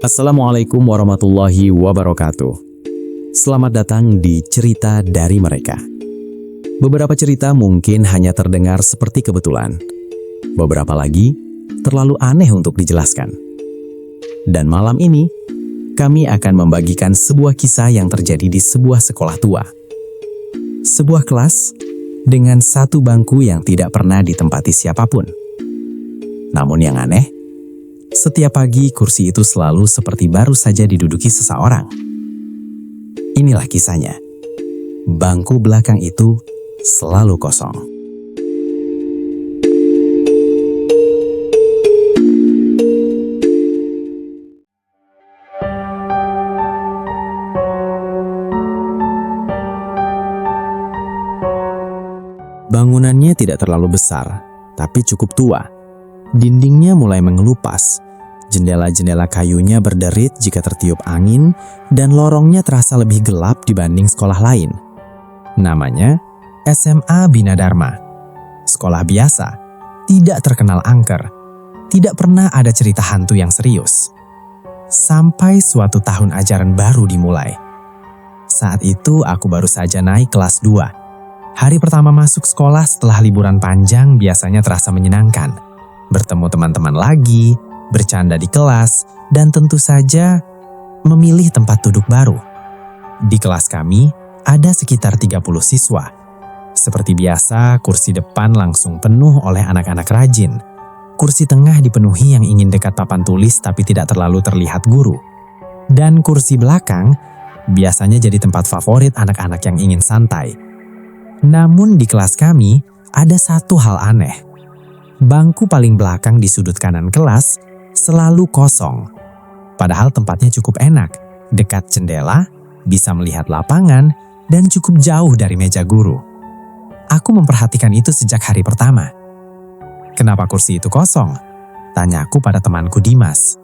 Assalamualaikum warahmatullahi wabarakatuh. Selamat datang di Cerita dari Mereka. Beberapa cerita mungkin hanya terdengar seperti kebetulan. Beberapa lagi terlalu aneh untuk dijelaskan. Dan malam ini, kami akan membagikan sebuah kisah yang terjadi di sebuah sekolah tua. Sebuah kelas dengan satu bangku yang tidak pernah ditempati siapapun. Namun yang aneh, setiap pagi kursi itu selalu seperti baru saja diduduki seseorang. Inilah kisahnya. Bangku belakang itu selalu kosong. Bangunannya tidak terlalu besar, tapi cukup tua. Dindingnya mulai mengelupas, jendela-jendela kayunya berderit jika tertiup angin, dan lorongnya terasa lebih gelap dibanding sekolah lain. Namanya SMA Bina Dharma. Sekolah biasa, tidak terkenal angker, tidak pernah ada cerita hantu yang serius. Sampai suatu tahun ajaran baru dimulai. Saat itu aku baru saja naik kelas 2. Hari pertama masuk sekolah setelah liburan panjang biasanya terasa menyenangkan. Bertemu teman-teman lagi, bercanda di kelas, dan tentu saja memilih tempat duduk baru. Di kelas kami ada sekitar 30 siswa. Seperti biasa, kursi depan langsung penuh oleh anak-anak rajin. Kursi tengah dipenuhi yang ingin dekat papan tulis tapi tidak terlalu terlihat guru. Dan kursi belakang biasanya jadi tempat favorit anak-anak yang ingin santai. Namun di kelas kami ada satu hal aneh. Bangku paling belakang di sudut kanan kelas selalu kosong. Padahal tempatnya cukup enak, dekat jendela, bisa melihat lapangan, dan cukup jauh dari meja guru. Aku memperhatikan itu sejak hari pertama. "Kenapa kursi itu kosong?" tanyaku pada temanku Dimas.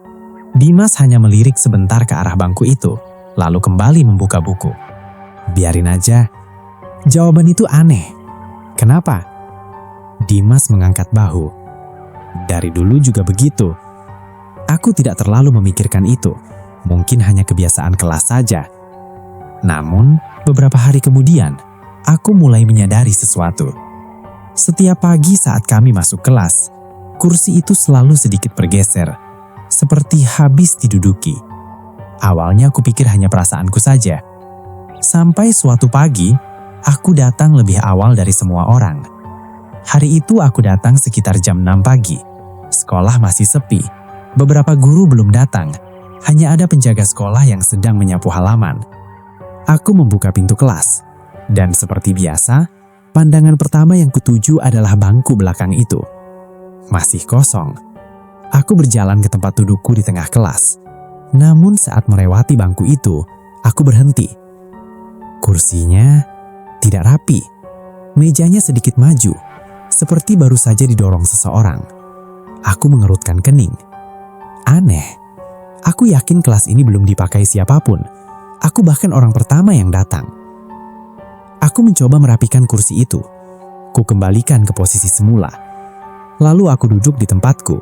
Dimas hanya melirik sebentar ke arah bangku itu, lalu kembali membuka buku. "Biarin aja." Jawaban itu aneh. "Kenapa?" Dimas mengangkat bahu. "Dari dulu juga begitu. Aku tidak terlalu memikirkan itu. Mungkin hanya kebiasaan kelas saja. Namun, beberapa hari kemudian, aku mulai menyadari sesuatu. Setiap pagi saat kami masuk kelas, kursi itu selalu sedikit bergeser, seperti habis diduduki. Awalnya aku pikir hanya perasaanku saja. Sampai suatu pagi, aku datang lebih awal dari semua orang. Hari itu aku datang sekitar jam 6 pagi. Sekolah masih sepi. Beberapa guru belum datang. Hanya ada penjaga sekolah yang sedang menyapu halaman. Aku membuka pintu kelas. Dan seperti biasa, pandangan pertama yang kutuju adalah bangku belakang itu. Masih kosong. Aku berjalan ke tempat dudukku di tengah kelas. Namun saat melewati bangku itu, aku berhenti. Kursinya tidak rapi. Mejanya sedikit maju. Seperti baru saja didorong seseorang. Aku mengerutkan kening. Aneh. Aku yakin kelas ini belum dipakai siapapun. Aku bahkan orang pertama yang datang. Aku mencoba merapikan kursi itu. Ku kembalikan ke posisi semula. Lalu aku duduk di tempatku.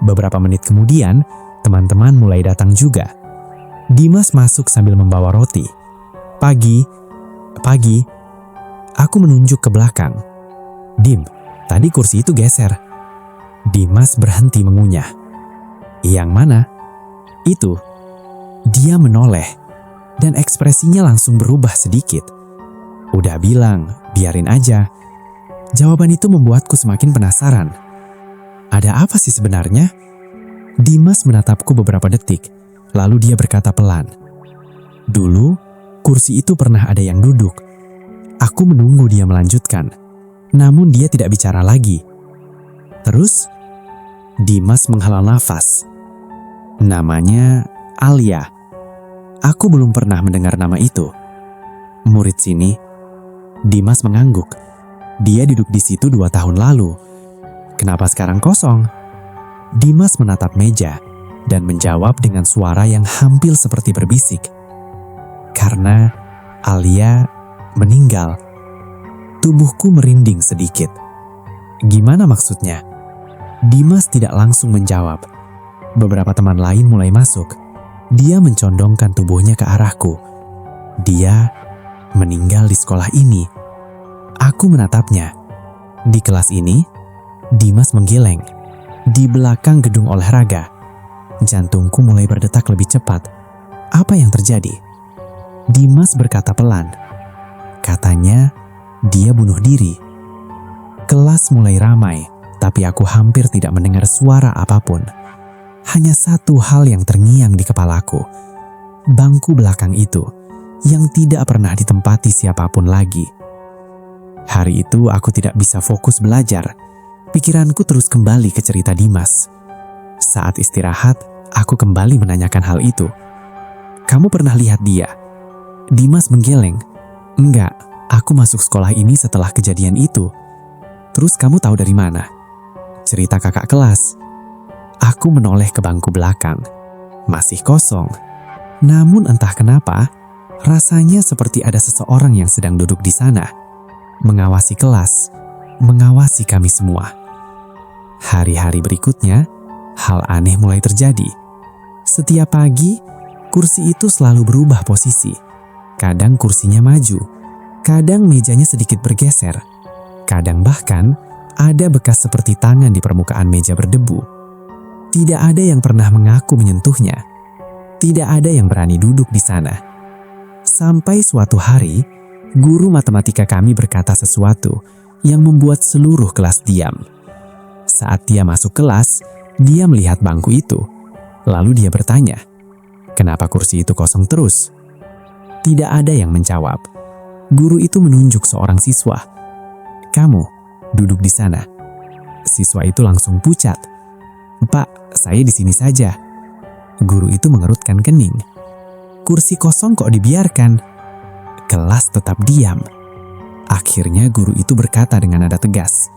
Beberapa menit kemudian, teman-teman mulai datang juga. Dimas masuk sambil membawa roti. Pagi. Aku menunjuk ke belakang. "Dim, tadi kursi itu geser." Dimas berhenti mengunyah. "Yang mana?" "Itu." Dia menoleh, dan ekspresinya langsung berubah sedikit. "Udah bilang, biarin aja." Jawaban itu membuatku semakin penasaran. Ada apa sih sebenarnya? Dimas menatapku beberapa detik, lalu dia berkata pelan. "Dulu, kursi itu pernah ada yang duduk." Aku menunggu dia melanjutkan. Namun dia tidak bicara lagi. Terus, Dimas menghela nafas. "Namanya Alia." Aku belum pernah mendengar nama itu. "Murid sini." Dimas mengangguk. "Dia duduk di situ 2 tahun lalu. Kenapa sekarang kosong?" Dimas menatap meja dan menjawab dengan suara yang hampir seperti berbisik. "Karena Alia meninggal. Tubuhku merinding sedikit. Gimana maksudnya? Dimas tidak langsung menjawab. Beberapa teman lain mulai masuk. Dia mencondongkan tubuhnya ke arahku. Dia meninggal di sekolah ini. Aku menatapnya. Di kelas ini, Dimas menggeleng. Di belakang gedung olahraga. Jantungku mulai berdetak lebih cepat. Apa yang terjadi? Dimas berkata pelan. Katanya, dia bunuh diri. Kelas mulai ramai, tapi aku hampir tidak mendengar suara apapun. Hanya satu hal yang terngiang di kepalaku. Bangku belakang itu, yang tidak pernah ditempati siapapun lagi. Hari itu aku tidak bisa fokus belajar. Pikiranku terus kembali ke cerita Dimas. Saat istirahat, aku kembali menanyakan hal itu. Kamu pernah lihat dia? Dimas menggeleng. Enggak, aku masuk sekolah ini setelah kejadian itu. Terus kamu tahu dari mana? Cerita kakak kelas. Aku menoleh ke bangku belakang. Masih kosong. Namun entah kenapa, rasanya seperti ada seseorang yang sedang duduk di sana. Mengawasi kelas, mengawasi kami semua. Hari-hari berikutnya, hal aneh mulai terjadi. Setiap pagi, kursi itu selalu berubah posisi. Kadang kursinya maju, kadang mejanya sedikit bergeser. Kadang bahkan ada bekas seperti tangan di permukaan meja berdebu. Tidak ada yang pernah mengaku menyentuhnya. Tidak ada yang berani duduk di sana. Sampai suatu hari, guru matematika kami berkata sesuatu yang membuat seluruh kelas diam. Saat dia masuk kelas, dia melihat bangku itu. Lalu dia bertanya, "Kenapa kursi itu kosong terus?" Tidak ada yang menjawab. Guru itu menunjuk seorang siswa. "Kamu, duduk di sana." Siswa itu langsung pucat. "Pak, saya di sini saja." Guru itu mengerutkan kening. "Kursi kosong kok dibiarkan?" Kelas tetap diam. Akhirnya guru itu berkata dengan nada tegas,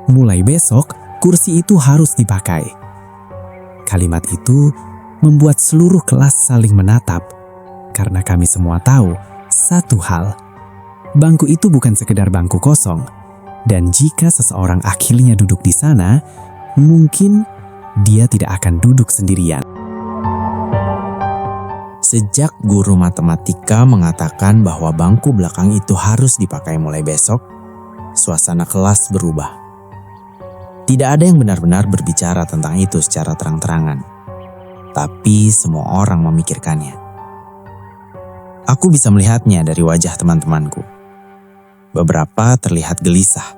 "Mulai besok, kursi itu harus dipakai." Kalimat itu membuat seluruh kelas saling menatap, karena kami semua tahu satu hal. Bangku itu bukan sekedar bangku kosong, dan jika seseorang akhirnya duduk di sana, mungkin dia tidak akan duduk sendirian. Sejak guru matematika mengatakan bahwa bangku belakang itu harus dipakai mulai besok, suasana kelas berubah. Tidak ada yang benar-benar berbicara tentang itu secara terang-terangan, tapi semua orang memikirkannya. Aku bisa melihatnya dari wajah teman-temanku. Beberapa terlihat gelisah,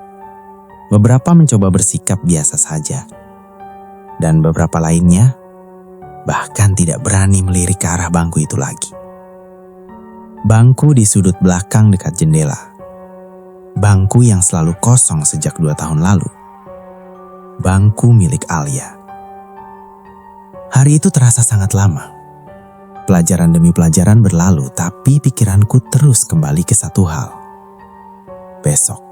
beberapa mencoba bersikap biasa saja, dan beberapa lainnya bahkan tidak berani melirik ke arah bangku itu lagi. Bangku di sudut belakang dekat jendela. Bangku yang selalu kosong sejak 2 tahun lalu. Bangku milik Alia. Hari itu terasa sangat lama. Pelajaran demi pelajaran berlalu, tapi pikiranku terus kembali ke satu hal. Besok,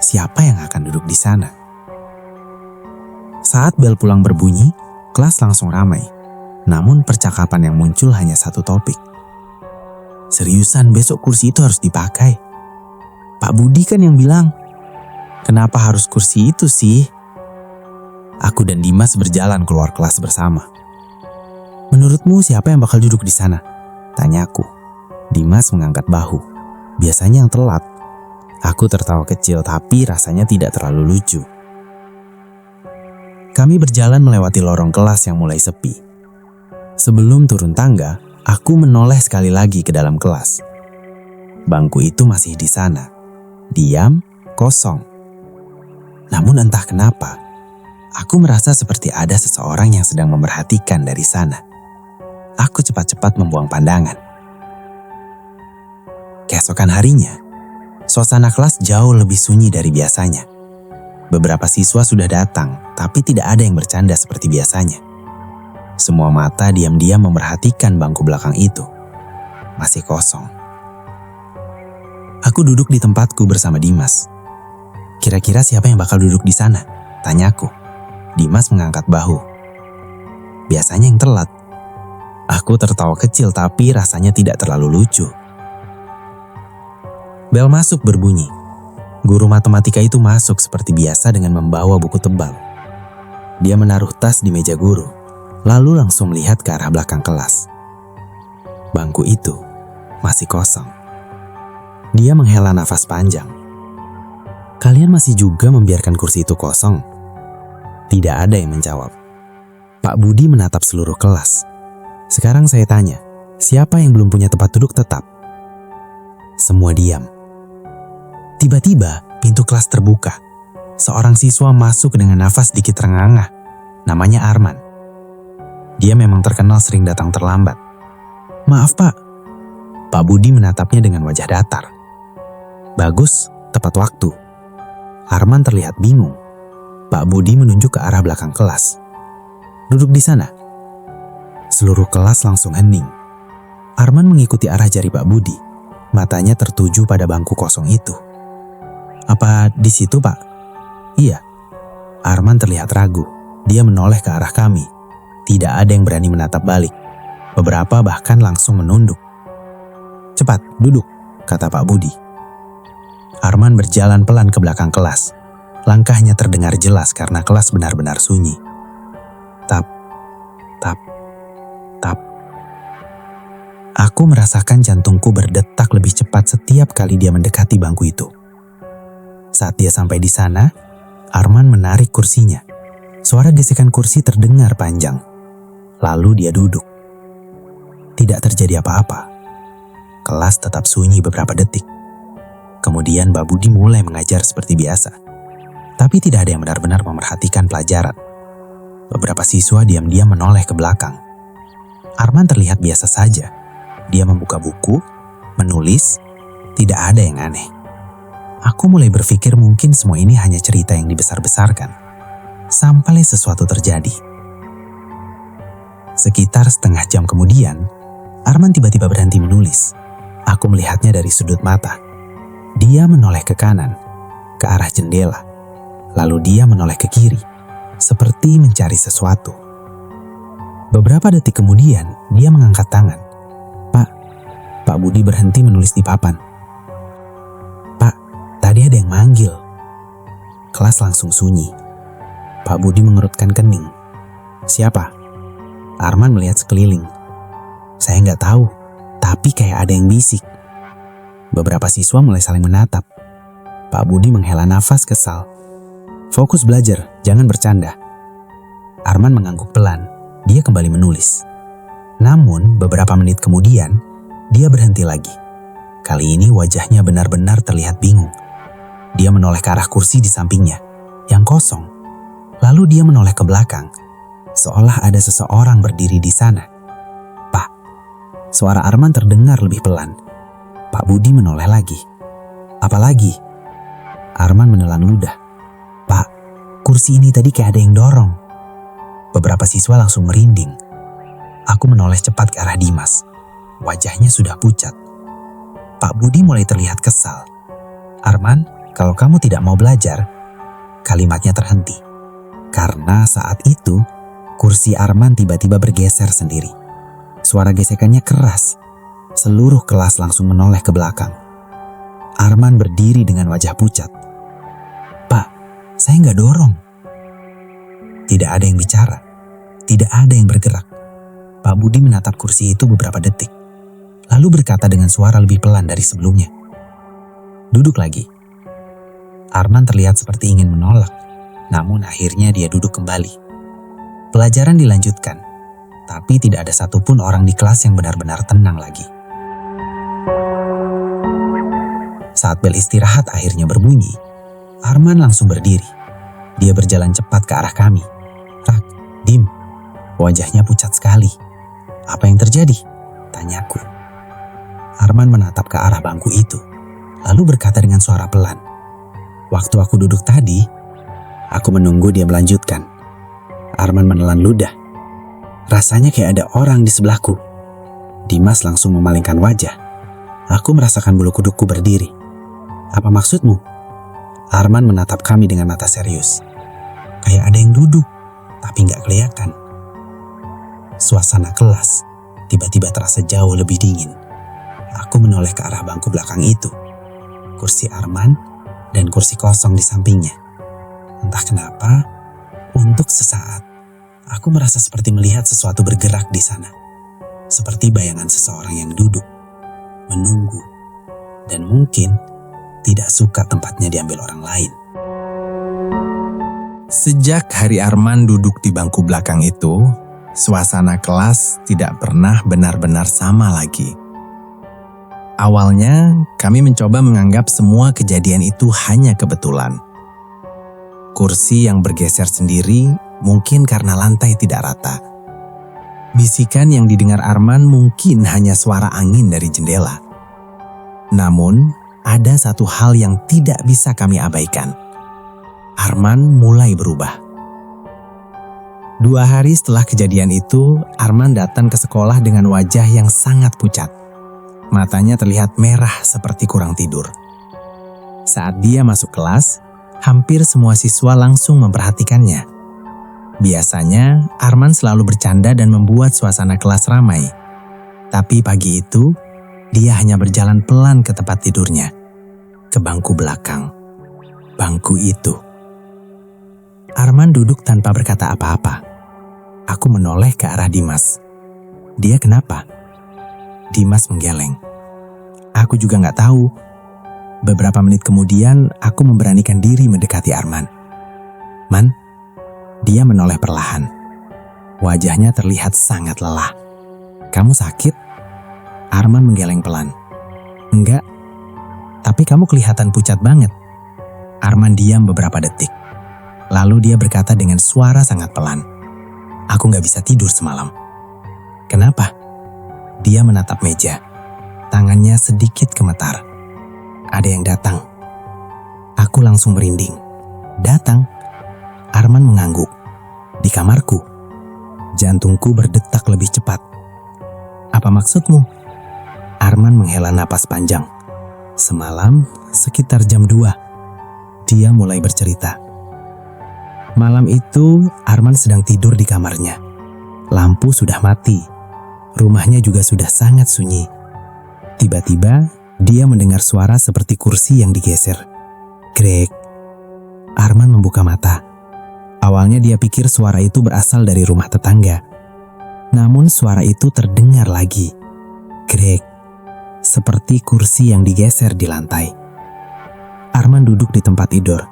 siapa yang akan duduk di sana? Saat bel pulang berbunyi, kelas langsung ramai, namun percakapan yang muncul hanya satu topik. Seriusan besok kursi itu harus dipakai? Pak Budi kan yang bilang. Kenapa harus kursi itu sih? Aku dan Dimas berjalan keluar kelas bersama. Menurutmu siapa yang bakal duduk di sana? Tanyaku. Dimas mengangkat bahu. Biasanya yang telat. Aku tertawa kecil tapi rasanya tidak terlalu lucu. Kami berjalan melewati lorong kelas yang mulai sepi. Sebelum turun tangga, aku menoleh sekali lagi ke dalam kelas. Bangku itu masih di sana, diam, kosong. Namun entah kenapa, aku merasa seperti ada seseorang yang sedang memerhatikan dari sana. Aku cepat-cepat membuang pandangan. Keesokan harinya, suasana kelas jauh lebih sunyi dari biasanya. Beberapa siswa sudah datang, tapi tidak ada yang bercanda seperti biasanya. Semua mata diam-diam memerhatikan bangku belakang itu. Masih kosong. Aku duduk di tempatku bersama Dimas. Kira-kira siapa yang bakal duduk di sana? Tanyaku. Dimas mengangkat bahu. Biasanya yang telat. Aku tertawa kecil tapi rasanya tidak terlalu lucu. Bel masuk berbunyi. Guru matematika itu masuk seperti biasa dengan membawa buku tebal. Dia menaruh tas di meja guru, lalu langsung melihat ke arah belakang kelas. Bangku itu masih kosong. Dia menghela nafas panjang. Kalian masih juga membiarkan kursi itu kosong? Tidak ada yang menjawab. Pak Budi menatap seluruh kelas. Sekarang saya tanya, siapa yang belum punya tempat duduk tetap? Semua diam. Tiba-tiba pintu kelas terbuka. Seorang siswa masuk dengan nafas sedikit terengah-engah. Namanya Arman. Dia memang terkenal sering datang terlambat. Maaf Pak. Pak Budi menatapnya dengan wajah datar. Bagus, tepat waktu. Arman terlihat bingung. Pak Budi menunjuk ke arah belakang kelas. Duduk di sana. Seluruh kelas langsung hening. Arman mengikuti arah jari Pak Budi. Matanya tertuju pada bangku kosong itu. Apa di situ Pak? Iya. Arman terlihat ragu. Dia menoleh ke arah kami. Tidak ada yang berani menatap balik. Beberapa bahkan langsung menunduk. Cepat, duduk, kata Pak Budi. Arman berjalan pelan ke belakang kelas. Langkahnya terdengar jelas karena kelas benar-benar sunyi. Tap, tap, tap. Aku merasakan jantungku berdetak lebih cepat setiap kali dia mendekati bangku itu. Saat dia sampai di sana, Arman menarik kursinya. Suara gesekan kursi terdengar panjang. Lalu dia duduk. Tidak terjadi apa-apa. Kelas tetap sunyi beberapa detik. Kemudian Mbak Budi mulai mengajar seperti biasa. Tapi tidak ada yang benar-benar memerhatikan pelajaran. Beberapa siswa diam-diam menoleh ke belakang. Arman terlihat biasa saja. Dia membuka buku, menulis, tidak ada yang aneh. Aku mulai berpikir mungkin semua ini hanya cerita yang dibesar-besarkan. Sampai sesuatu terjadi. Sekitar setengah jam kemudian, Arman tiba-tiba berhenti menulis. Aku melihatnya dari sudut mata. Dia menoleh ke kanan, ke arah jendela. Lalu dia menoleh ke kiri, seperti mencari sesuatu. Beberapa detik kemudian, dia mengangkat tangan. Pak Budi berhenti menulis di papan. Pak, tadi ada yang manggil. Kelas langsung sunyi. Pak Budi mengerutkan kening. Siapa? Arman melihat sekeliling. Saya nggak tahu, tapi kayak ada yang bisik. Beberapa siswa mulai saling menatap. Pak Budi menghela nafas kesal. Fokus belajar, jangan bercanda. Arman mengangguk pelan. Dia kembali menulis. Namun beberapa menit kemudian, dia berhenti lagi. Kali ini wajahnya benar-benar terlihat bingung. Dia menoleh ke arah kursi di sampingnya, yang kosong. Lalu dia menoleh ke belakang, seolah ada seseorang berdiri di sana. Pak, suara Arman terdengar lebih pelan. Pak Budi menoleh lagi. Apalagi? Arman menelan ludah. Pak, kursi ini tadi kayak ada yang dorong. Beberapa siswa langsung merinding. Aku menoleh cepat ke arah Dimas. Wajahnya sudah pucat. Pak Budi mulai terlihat kesal. Arman, kalau kamu tidak mau belajar, kalimatnya terhenti. Karena saat itu, kursi Arman tiba-tiba bergeser sendiri. Suara gesekannya keras. Seluruh kelas langsung menoleh ke belakang. Arman berdiri dengan wajah pucat. Pak, saya nggak dorong. Tidak ada yang bicara. Tidak ada yang bergerak. Pak Budi menatap kursi itu beberapa detik. Lalu berkata dengan suara lebih pelan dari sebelumnya. Duduk lagi. Arman terlihat seperti ingin menolak. Namun akhirnya dia duduk kembali. Pelajaran dilanjutkan. Tapi tidak ada satupun orang di kelas yang benar-benar tenang lagi. Saat bel istirahat akhirnya berbunyi, Arman langsung berdiri. Dia berjalan cepat ke arah kami. Rak, Dim. Wajahnya pucat sekali. Apa yang terjadi? Tanyaku. Arman menatap ke arah bangku itu, lalu berkata dengan suara pelan. Waktu aku duduk tadi, aku menunggu dia melanjutkan. Arman menelan ludah. Rasanya kayak ada orang di sebelahku. Dimas langsung memalingkan wajah. Aku merasakan bulu kudukku berdiri. Apa maksudmu? Arman menatap kami dengan mata serius. Kayak ada yang duduk, tapi nggak kelihatan. Suasana kelas tiba-tiba terasa jauh lebih dingin. Aku menoleh ke arah bangku belakang itu. kursi Arman, dan kursi kosong di sampingnya. Entah kenapa, untuk sesaat, aku merasa seperti melihat sesuatu bergerak di sana. Seperti bayangan seseorang yang duduk, menunggu, dan mungkin tidak suka tempatnya diambil orang lain. Sejak hari Arman duduk di bangku belakang itu, suasana kelas tidak pernah benar-benar sama lagi. Awalnya, kami mencoba menganggap semua kejadian itu hanya kebetulan. Kursi yang bergeser sendiri mungkin karena lantai tidak rata. Bisikan yang didengar Arman mungkin hanya suara angin dari jendela. Namun, ada satu hal yang tidak bisa kami abaikan. Arman mulai berubah. 2 hari setelah kejadian itu, Arman datang ke sekolah dengan wajah yang sangat pucat. Matanya terlihat merah seperti kurang tidur. Saat dia masuk kelas, hampir semua siswa langsung memperhatikannya. Biasanya, Arman selalu bercanda dan membuat suasana kelas ramai. Tapi pagi itu, dia hanya berjalan pelan ke tempat tidurnya, ke bangku belakang. Bangku itu. Arman duduk tanpa berkata apa-apa. Aku menoleh ke arah Dimas. Dia kenapa? Dimas menggeleng. Aku juga gak tahu. Beberapa menit kemudian, aku memberanikan diri mendekati Arman. Man, dia menoleh perlahan. Wajahnya terlihat sangat lelah. Kamu sakit? Arman menggeleng pelan. Enggak, tapi kamu kelihatan pucat banget. Arman diam beberapa detik. Lalu dia berkata dengan suara sangat pelan. Aku gak bisa tidur semalam. Kenapa? Dia menatap meja. Tangannya sedikit gemetar. Ada yang datang. Aku langsung merinding. Datang? Arman mengangguk. Di kamarku. Jantungku berdetak lebih cepat. Apa maksudmu? Arman menghela napas panjang. Semalam sekitar jam 2. Dia mulai bercerita. Malam itu Arman sedang tidur di kamarnya. Lampu sudah mati. Rumahnya juga sudah sangat sunyi. Tiba-tiba dia mendengar suara seperti kursi yang digeser. Grek. Arman membuka mata. Awalnya dia pikir suara itu berasal dari rumah tetangga. Namun suara itu terdengar lagi. Grek. Seperti kursi yang digeser di lantai. Arman duduk di tempat tidur.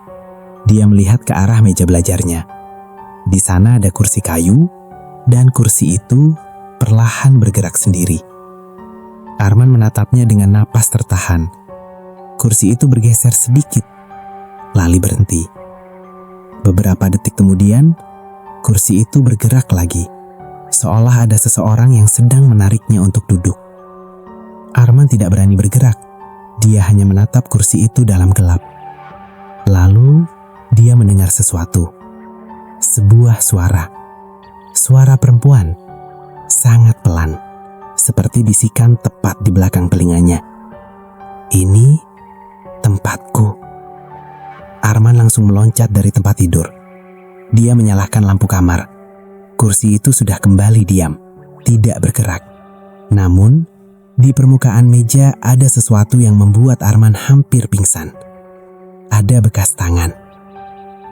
Dia melihat ke arah meja belajarnya. Di sana ada kursi kayu, dan kursi itu perlahan bergerak sendiri. Arman menatapnya dengan napas tertahan. Kursi itu bergeser sedikit, lalu berhenti. Beberapa detik kemudian, kursi itu bergerak lagi, seolah ada seseorang yang sedang menariknya untuk duduk. Arman tidak berani bergerak. Dia hanya menatap kursi itu dalam gelap. Lalu, dia mendengar sesuatu. Sebuah suara. Suara perempuan. Sangat pelan. Seperti bisikan tepat di belakang telinganya. Ini tempatku. Arman langsung meloncat dari tempat tidur. Dia menyalakan lampu kamar. Kursi itu sudah kembali diam. Tidak bergerak. Namun, di permukaan meja ada sesuatu yang membuat Arman hampir pingsan. Ada bekas tangan.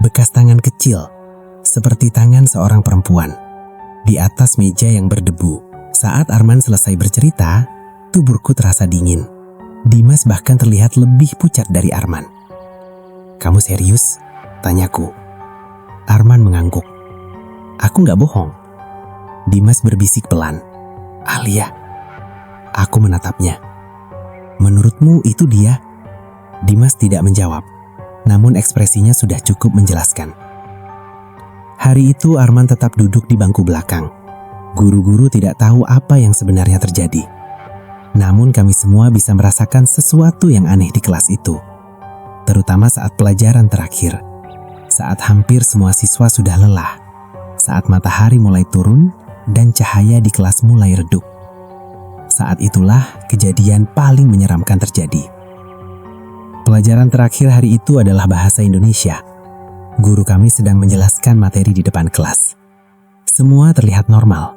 Bekas tangan kecil, seperti tangan seorang perempuan, di atas meja yang berdebu. Saat Arman selesai bercerita, tubuhku terasa dingin. Dimas bahkan terlihat lebih pucat dari Arman. Kamu serius? Tanyaku. Arman mengangguk. Aku gak bohong. Dimas berbisik pelan. Alia. Aku menatapnya. Menurutmu itu dia? Dimas tidak menjawab. Namun ekspresinya sudah cukup menjelaskan. Hari itu Arman tetap duduk di bangku belakang. Guru-guru tidak tahu apa yang sebenarnya terjadi. Namun kami semua bisa merasakan sesuatu yang aneh di kelas itu. Terutama saat pelajaran terakhir. Saat hampir semua siswa sudah lelah. Saat matahari mulai turun dan cahaya di kelas mulai redup. Saat itulah kejadian paling menyeramkan terjadi. Pelajaran terakhir hari itu adalah bahasa Indonesia. Guru kami sedang menjelaskan materi di depan kelas. Semua terlihat normal.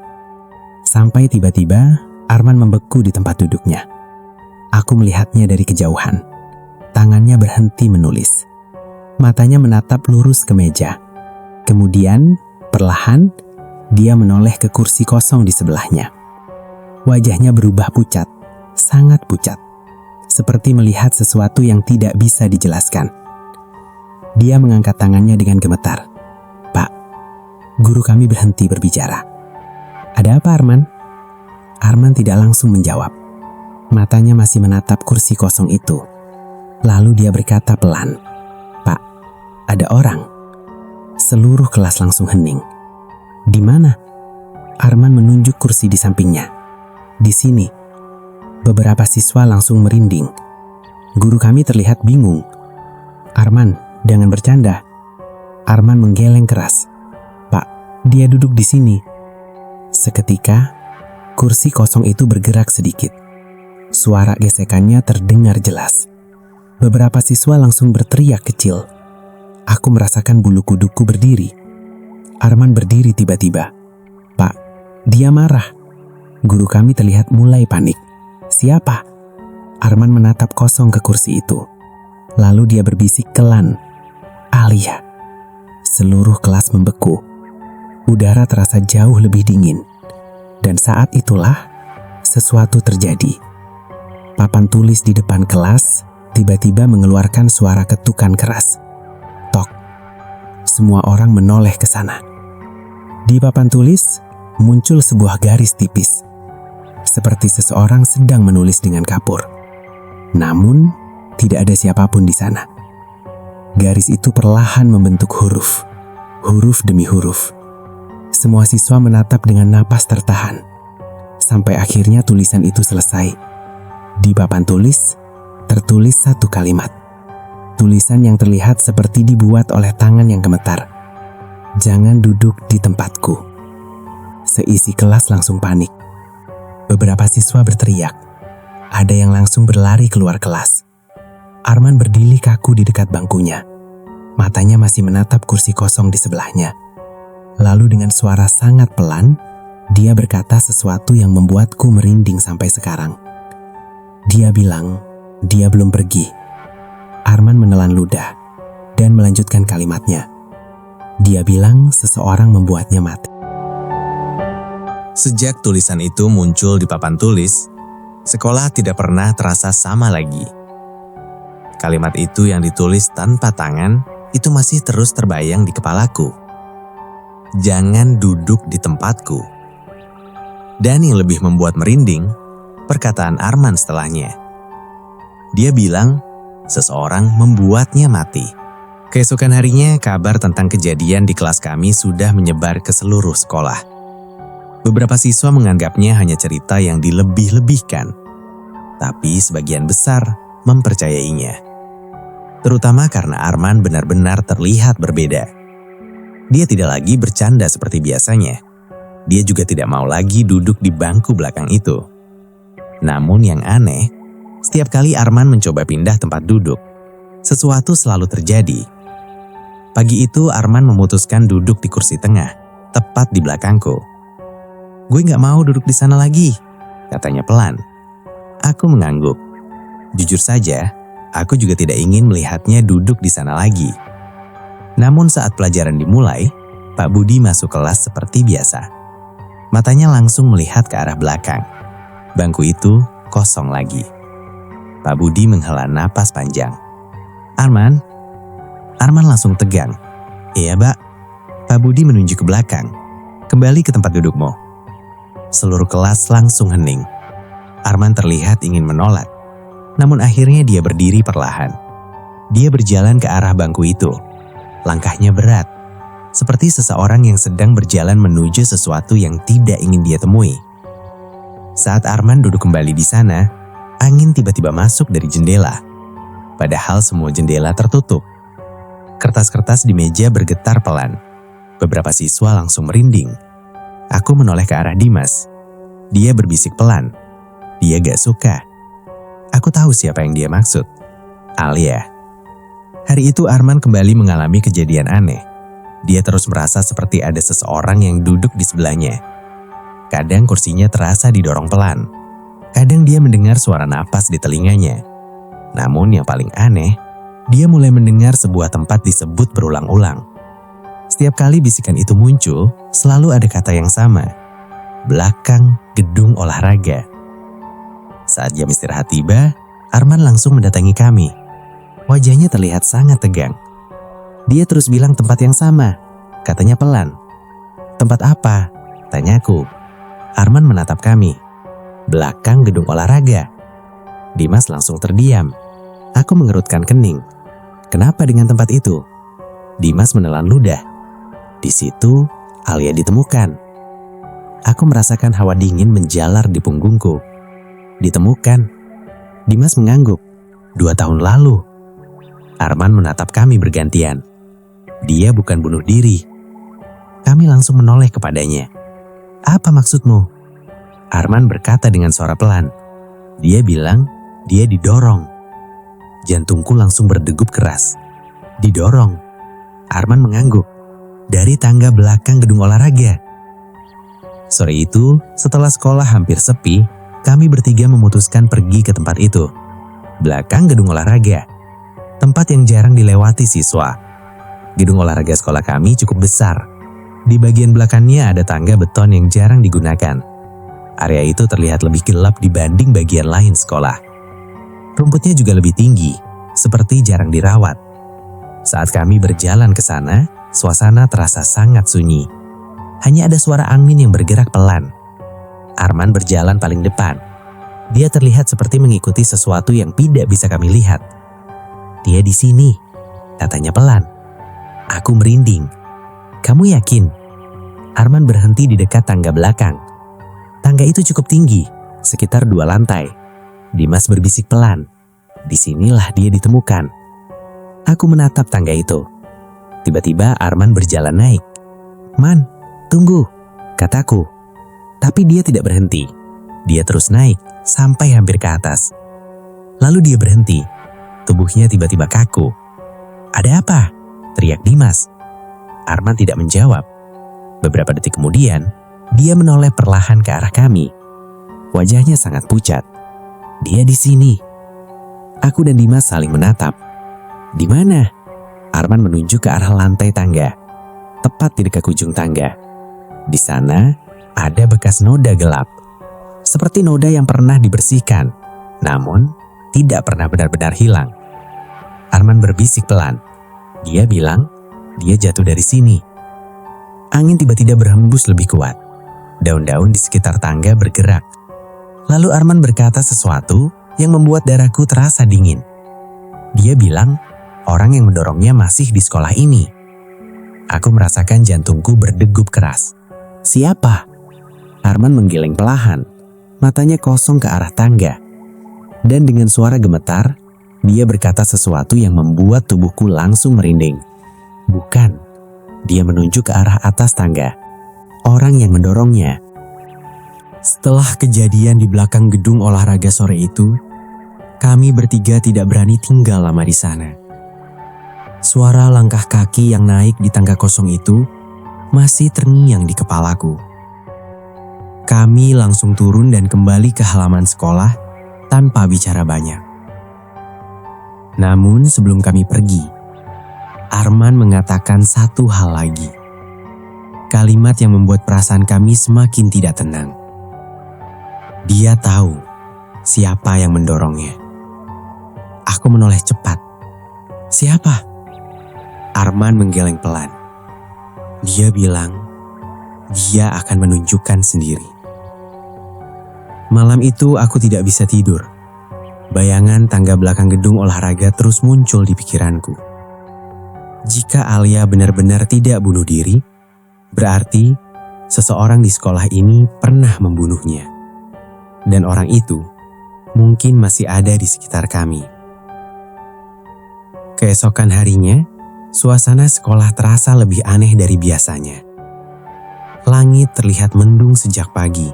Sampai tiba-tiba Arman membeku di tempat duduknya. Aku melihatnya dari kejauhan. tangannya berhenti menulis. Matanya menatap lurus ke meja. Kemudian, perlahan, dia menoleh ke kursi kosong di sebelahnya. Wajahnya berubah pucat, sangat pucat. Seperti melihat sesuatu yang tidak bisa dijelaskan. Dia mengangkat tangannya dengan gemetar. "Pak, guru kami berhenti berbicara." "Ada apa, Arman?" Arman tidak langsung menjawab. Matanya masih menatap kursi kosong itu. Lalu dia berkata pelan, "Pak, ada orang." Seluruh kelas langsung hening. "Di mana?" Arman menunjuk kursi di sampingnya. "Di sini." Beberapa siswa langsung merinding. Guru kami terlihat bingung. "Arman, jangan bercanda." Arman menggeleng keras. "Pak, dia duduk di sini." Seketika, kursi kosong itu bergerak sedikit. Suara gesekannya terdengar jelas. Beberapa siswa langsung berteriak kecil. Aku merasakan bulu kuduku berdiri. Arman berdiri tiba-tiba. "Pak, dia marah." Guru kami terlihat mulai panik. "Siapa?" Arman menatap kosong ke kursi itu. Lalu dia berbisik kelan, "Alia." Seluruh kelas membeku. Udara terasa jauh lebih dingin. Dan saat itulah sesuatu terjadi. Papan tulis di depan kelas tiba-tiba mengeluarkan suara ketukan keras. Tok. Semua orang menoleh ke sana. Di papan tulis muncul sebuah garis tipis. Seperti seseorang sedang menulis dengan kapur. Namun, tidak ada siapapun di sana. Garis itu perlahan membentuk huruf. Huruf demi huruf. Semua siswa menatap dengan napas tertahan. Sampai akhirnya tulisan itu selesai. Di papan tulis, tertulis satu kalimat. Tulisan yang terlihat seperti dibuat oleh tangan yang gemetar. "Jangan duduk di tempatku." Seisi kelas langsung panik. Beberapa siswa berteriak. Ada yang langsung berlari keluar kelas. Arman berdiri kaku di dekat bangkunya. Matanya masih menatap kursi kosong di sebelahnya. Lalu dengan suara sangat pelan, dia berkata sesuatu yang membuatku merinding sampai sekarang. Dia bilang, dia belum pergi. Arman menelan ludah dan melanjutkan kalimatnya. Dia bilang seseorang membuatnya mati. Sejak tulisan itu muncul di papan tulis, sekolah tidak pernah terasa sama lagi. Kalimat itu yang ditulis tanpa tangan, itu masih terus terbayang di kepalaku. Jangan duduk di tempatku. Dan yang lebih membuat merinding, perkataan Arman setelahnya. Dia bilang, seseorang membuatnya mati. Keesokan harinya, kabar tentang kejadian di kelas kami sudah menyebar ke seluruh sekolah. Beberapa siswa menganggapnya hanya cerita yang dilebih-lebihkan, tapi sebagian besar mempercayainya. Terutama karena Arman benar-benar terlihat berbeda. Dia tidak lagi bercanda seperti biasanya. Dia juga tidak mau lagi duduk di bangku belakang itu. Namun yang aneh, setiap kali Arman mencoba pindah tempat duduk, sesuatu selalu terjadi. Pagi itu Arman memutuskan duduk di kursi tengah, tepat di belakangku. "Gue gak mau duduk di sana lagi," katanya pelan. Aku mengangguk. Jujur saja, aku juga tidak ingin melihatnya duduk di sana lagi. Namun saat pelajaran dimulai, Pak Budi masuk kelas seperti biasa. Matanya langsung melihat ke arah belakang. Bangku itu kosong lagi. Pak Budi menghela napas panjang. "Arman?" Arman langsung tegang. "Iya, Mbak." Pak Budi menunjuk ke belakang. "Kembali ke tempat dudukmu." Seluruh kelas langsung hening. Arman terlihat ingin menolak. Namun akhirnya dia berdiri perlahan. Dia berjalan ke arah bangku itu. Langkahnya berat. Seperti seseorang yang sedang berjalan menuju sesuatu yang tidak ingin dia temui. Saat Arman duduk kembali di sana, angin tiba-tiba masuk dari jendela. Padahal semua jendela tertutup. Kertas-kertas di meja bergetar pelan. Beberapa siswa langsung merinding. Aku menoleh ke arah Dimas. Dia berbisik pelan. Dia gak suka. Aku tahu siapa yang dia maksud. Alia. Hari itu Arman kembali mengalami kejadian aneh. Dia terus merasa seperti ada seseorang yang duduk di sebelahnya. Kadang kursinya terasa didorong pelan. Kadang dia mendengar suara napas di telinganya. Namun yang paling aneh, dia mulai mendengar sebuah tempat disebut berulang-ulang. Setiap kali bisikan itu muncul, selalu ada kata yang sama. Belakang gedung olahraga. Saat jam istirahat tiba, Arman langsung mendatangi kami. Wajahnya terlihat sangat tegang. Dia terus bilang tempat yang sama. Katanya pelan. Tempat apa? Tanyaku. Arman menatap kami. Belakang gedung olahraga. Dimas langsung terdiam. Aku mengerutkan kening. Kenapa dengan tempat itu? Dimas menelan ludah. Di situ, Alia ditemukan. Aku merasakan hawa dingin menjalar di punggungku. Ditemukan. Dimas mengangguk. 2 tahun lalu. Arman menatap kami bergantian. Dia bukan bunuh diri. Kami langsung menoleh kepadanya. Apa maksudmu? Arman berkata dengan suara pelan. Dia bilang dia didorong. Jantungku langsung berdegup keras. Didorong. Arman mengangguk. Dari tangga belakang gedung olahraga. Sore itu, setelah sekolah hampir sepi, kami bertiga memutuskan pergi ke tempat itu. Belakang gedung olahraga. Tempat yang jarang dilewati siswa. Gedung olahraga sekolah kami cukup besar. Di bagian belakangnya ada tangga beton yang jarang digunakan. Area itu terlihat lebih gelap dibanding bagian lain sekolah. Rumputnya juga lebih tinggi, seperti jarang dirawat. Saat kami berjalan ke sana, suasana terasa sangat sunyi. Hanya ada suara angin yang bergerak pelan. Arman berjalan paling depan. Dia terlihat seperti mengikuti sesuatu yang tidak bisa kami lihat. Dia di sini, katanya pelan. Aku merinding. Kamu yakin? Arman berhenti di dekat tangga belakang. Tangga itu cukup tinggi, sekitar 2 lantai. Dimas berbisik pelan. Disinilah dia ditemukan. Aku menatap tangga itu. Tiba-tiba Arman berjalan naik. Man, tunggu, kataku. Tapi dia tidak berhenti. Dia terus naik sampai hampir ke atas. Lalu dia berhenti. Tubuhnya tiba-tiba kaku. Ada apa? Teriak Dimas. Arman tidak menjawab. Beberapa detik kemudian, dia menoleh perlahan ke arah kami. Wajahnya sangat pucat. Dia di sini. Aku dan Dimas saling menatap. Di mana? Arman menunjuk ke arah lantai tangga. Tepat di dekat ujung tangga. Di sana ada bekas noda gelap. Seperti noda yang pernah dibersihkan, namun tidak pernah benar-benar hilang. Arman berbisik pelan. Dia bilang dia jatuh dari sini. Angin tiba-tiba berhembus lebih kuat. Daun-daun di sekitar tangga bergerak. Lalu Arman berkata sesuatu yang membuat darahku terasa dingin. Dia bilang orang yang mendorongnya masih di sekolah ini. Aku merasakan jantungku berdegup keras. Siapa? Arman menggeleng perlahan. Matanya kosong ke arah tangga. Dan dengan suara gemetar, dia berkata sesuatu yang membuat tubuhku langsung merinding. Bukan. Dia menunjuk ke arah atas tangga. Orang yang mendorongnya. Setelah kejadian di belakang gedung olahraga sore itu, kami bertiga tidak berani tinggal lama di sana. Suara langkah kaki yang naik di tangga kosong itu masih terngiang di kepalaku. Kami langsung turun dan kembali ke halaman sekolah tanpa bicara banyak. Namun sebelum kami pergi, Arman mengatakan satu hal lagi. Kalimat yang membuat perasaan kami semakin tidak tenang. Dia tahu siapa yang mendorongnya. Aku menoleh cepat. Siapa? Arman menggeleng pelan. Dia bilang dia akan menunjukkan sendiri. Malam itu aku tidak bisa tidur. Bayangan tangga belakang gedung olahraga terus muncul di pikiranku. Jika Alia benar-benar tidak bunuh diri, berarti seseorang di sekolah ini pernah membunuhnya. Dan orang itu mungkin masih ada di sekitar kami. Keesokan harinya, suasana sekolah terasa lebih aneh dari biasanya. Langit terlihat mendung sejak pagi.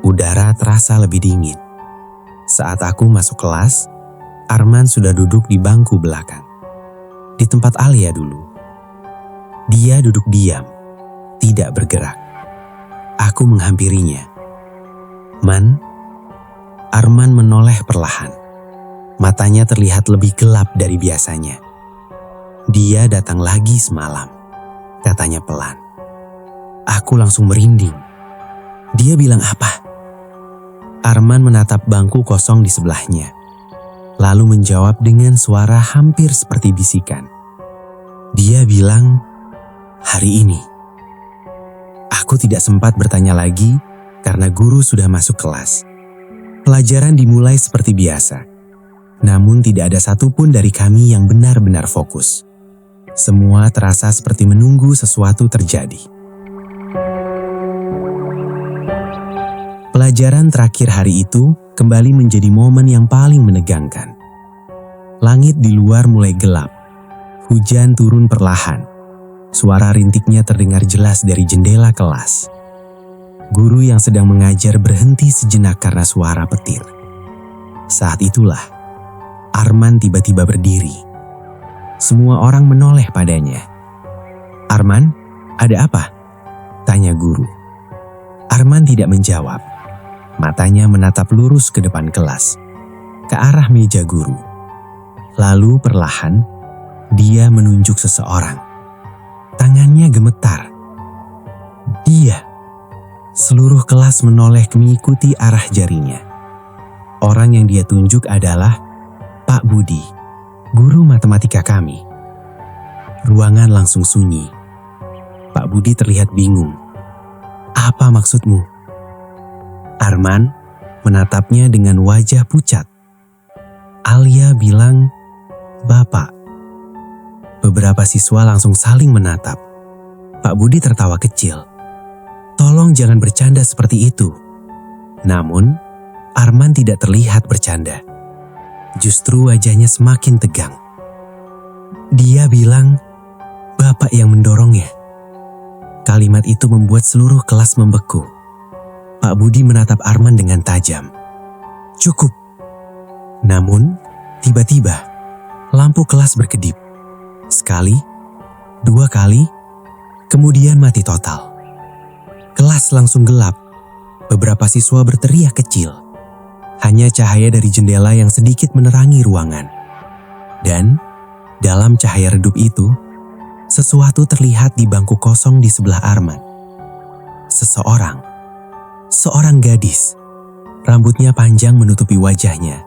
Udara terasa lebih dingin. Saat aku masuk kelas, Arman sudah duduk di bangku belakang. Di tempat Alia dulu. Dia duduk diam, tidak bergerak. Aku menghampirinya. Man, Arman menoleh perlahan. Matanya terlihat lebih gelap dari biasanya. "Dia datang lagi semalam," katanya pelan. Aku langsung merinding. "Dia bilang apa?" Arman menatap bangku kosong di sebelahnya, lalu menjawab dengan suara hampir seperti bisikan. "Dia bilang, hari ini." Aku tidak sempat bertanya lagi karena guru sudah masuk kelas. Pelajaran dimulai seperti biasa, namun tidak ada satupun dari kami yang benar-benar fokus. Semua terasa seperti menunggu sesuatu terjadi. Pelajaran terakhir hari itu kembali menjadi momen yang paling menegangkan. Langit di luar mulai gelap. Hujan turun perlahan. Suara rintiknya terdengar jelas dari jendela kelas. Guru yang sedang mengajar berhenti sejenak karena suara petir. Saat itulah, Arman tiba-tiba berdiri. Semua orang menoleh padanya. "Arman, ada apa?" tanya guru. Arman tidak menjawab. Matanya menatap lurus ke depan kelas, ke arah meja guru. Lalu perlahan, dia menunjuk seseorang. Tangannya gemetar. Dia. Seluruh kelas menoleh mengikuti arah jarinya. Orang yang dia tunjuk adalah Pak Budi, guru matematika kami. Ruangan langsung sunyi. Pak Budi terlihat bingung. "Apa maksudmu?" Arman menatapnya dengan wajah pucat. "Alia bilang, Bapak." Beberapa siswa langsung saling menatap. Pak Budi tertawa kecil. "Tolong jangan bercanda seperti itu." Namun, Arman tidak terlihat bercanda. Justru wajahnya semakin tegang. "Dia bilang, Bapak yang mendorongnya." Kalimat itu membuat seluruh kelas membeku. Pak Budi menatap Arman dengan tajam. "Cukup." Namun, tiba-tiba, lampu kelas berkedip. Sekali, 2 kali, kemudian mati total. Kelas langsung gelap. Beberapa siswa berteriak kecil. Hanya cahaya dari jendela yang sedikit menerangi ruangan. Dan, dalam cahaya redup itu, sesuatu terlihat di bangku kosong di sebelah Arman. Seorang gadis. Rambutnya panjang menutupi wajahnya.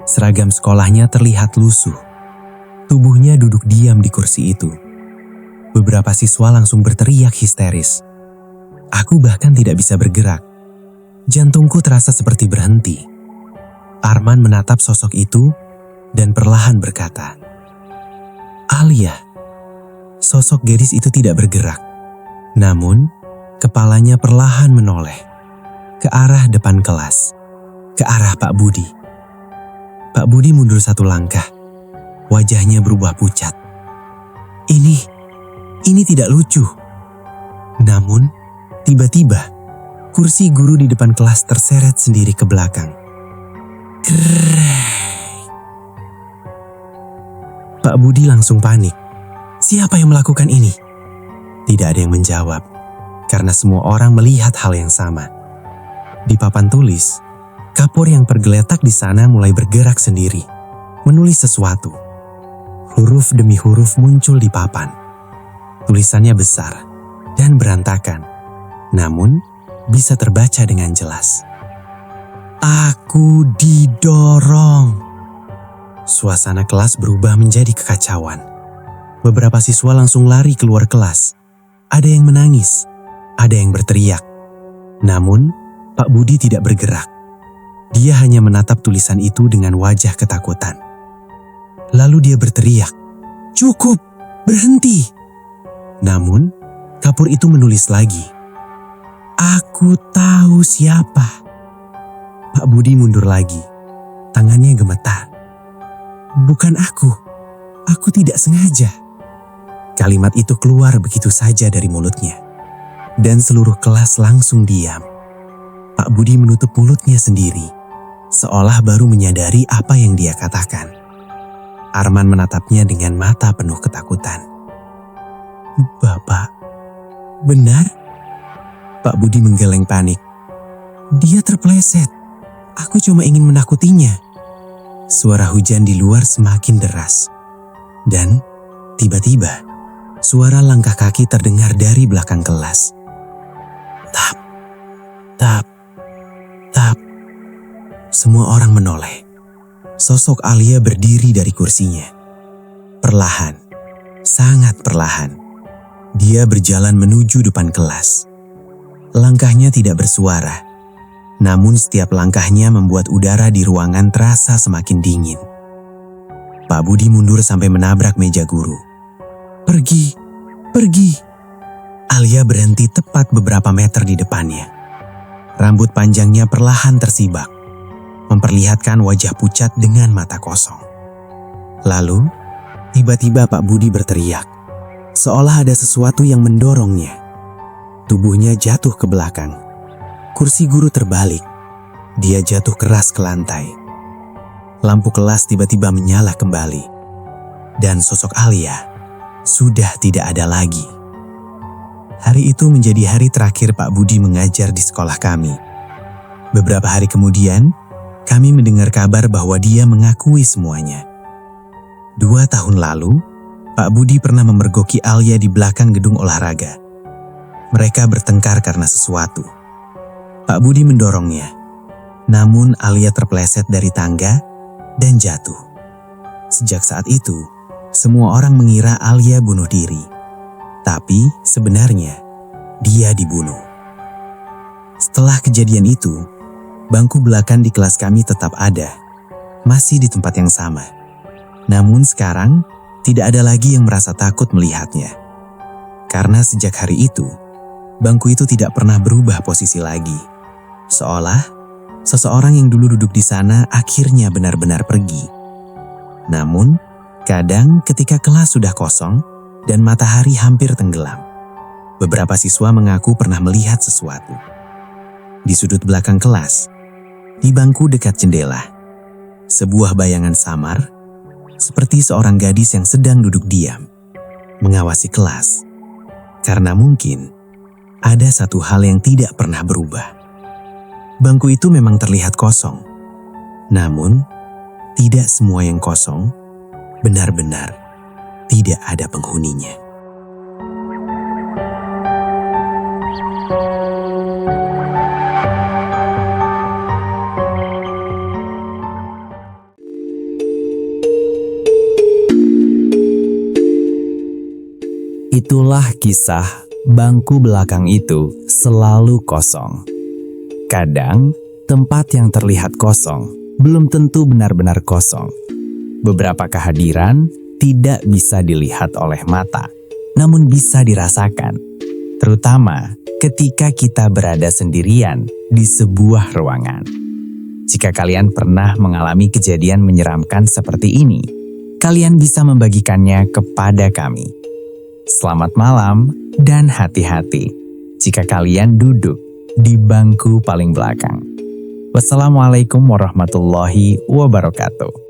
Seragam sekolahnya terlihat lusuh. Tubuhnya duduk diam di kursi itu. Beberapa siswa langsung berteriak histeris. Aku bahkan tidak bisa bergerak. Jantungku terasa seperti berhenti. Arman menatap sosok itu dan perlahan berkata, "Alia." Sosok gadis itu tidak bergerak. Namun, kepalanya perlahan menoleh ke arah depan kelas, ke arah Pak Budi. Pak Budi mundur 1 langkah. Wajahnya berubah pucat. Ini tidak lucu. Namun, tiba-tiba, kursi guru di depan kelas terseret sendiri ke belakang. Krrrr. Pak Budi langsung panik. Siapa yang melakukan ini? Tidak ada yang menjawab, karena semua orang melihat hal yang sama. Di papan tulis, kapur yang tergeletak di sana mulai bergerak sendiri, menulis sesuatu. Huruf demi huruf muncul di papan. Tulisannya besar dan berantakan, namun bisa terbaca dengan jelas. "Aku didorong." Suasana kelas berubah menjadi kekacauan. Beberapa siswa langsung lari keluar kelas. Ada yang menangis, ada yang berteriak. Namun, Pak Budi tidak bergerak. Dia hanya menatap tulisan itu dengan wajah ketakutan. Lalu dia berteriak, "Cukup, berhenti." Namun, kapur itu menulis lagi, "Aku tahu siapa." Pak Budi mundur lagi. Tangannya gemetar. "Bukan aku tidak sengaja." Kalimat itu keluar begitu saja dari mulutnya. Dan seluruh kelas langsung diam. Pak Budi menutup mulutnya sendiri, seolah baru menyadari apa yang dia katakan. Arman menatapnya dengan mata penuh ketakutan. "Bapak, benar?" Pak Budi menggeleng panik. "Dia terpeleset. Aku cuma ingin menakutinya." suara hujan di luar semakin deras. Dan tiba-tiba, suara langkah kaki terdengar dari belakang kelas. Tap, tap, tap. Semua orang menoleh. Sosok Alia berdiri dari kursinya. Perlahan, sangat perlahan, dia berjalan menuju depan kelas. Langkahnya tidak bersuara, namun setiap langkahnya membuat udara di ruangan terasa semakin dingin. Pak Budi mundur sampai menabrak meja guru. Pergi, pergi. Alia berhenti tepat beberapa meter di depannya. Rambut panjangnya perlahan tersibak, memperlihatkan wajah pucat dengan mata kosong. Lalu, tiba-tiba Pak Budi berteriak, seolah ada sesuatu yang mendorongnya. Tubuhnya jatuh ke belakang. Kursi guru terbalik. Dia jatuh keras ke lantai. Lampu kelas tiba-tiba menyala kembali. Dan sosok Alia sudah tidak ada lagi. Hari itu menjadi hari terakhir Pak Budi mengajar di sekolah kami. Beberapa hari kemudian, kami mendengar kabar bahwa dia mengakui semuanya. 2 tahun lalu, Pak Budi pernah memergoki Alia di belakang gedung olahraga. Mereka bertengkar karena sesuatu. Pak Budi mendorongnya, namun Alia terpeleset dari tangga dan jatuh. Sejak saat itu, semua orang mengira Alia bunuh diri. Tapi sebenarnya, dia dibunuh. Setelah kejadian itu, bangku belakang di kelas kami tetap ada, masih di tempat yang sama. Namun sekarang, tidak ada lagi yang merasa takut melihatnya. Karena sejak hari itu, bangku itu tidak pernah berubah posisi lagi. Seolah, seseorang yang dulu duduk di sana akhirnya benar-benar pergi. Namun, kadang ketika kelas sudah kosong dan matahari hampir tenggelam, beberapa siswa mengaku pernah melihat sesuatu. Di sudut belakang kelas, di bangku dekat jendela, sebuah bayangan samar, seperti seorang gadis yang sedang duduk diam, mengawasi kelas. Karena mungkin ada satu hal yang tidak pernah berubah. Bangku itu memang terlihat kosong, namun tidak semua yang kosong benar-benar tidak ada penghuninya. Itulah kisah bangku belakang itu selalu kosong. Kadang, tempat yang terlihat kosong belum tentu benar-benar kosong. Beberapa kehadiran tidak bisa dilihat oleh mata, namun bisa dirasakan. Terutama ketika kita berada sendirian di sebuah ruangan. Jika kalian pernah mengalami kejadian menyeramkan seperti ini, kalian bisa membagikannya kepada kami. Selamat malam dan hati-hati jika kalian duduk di bangku paling belakang. Wassalamualaikum warahmatullahi wabarakatuh.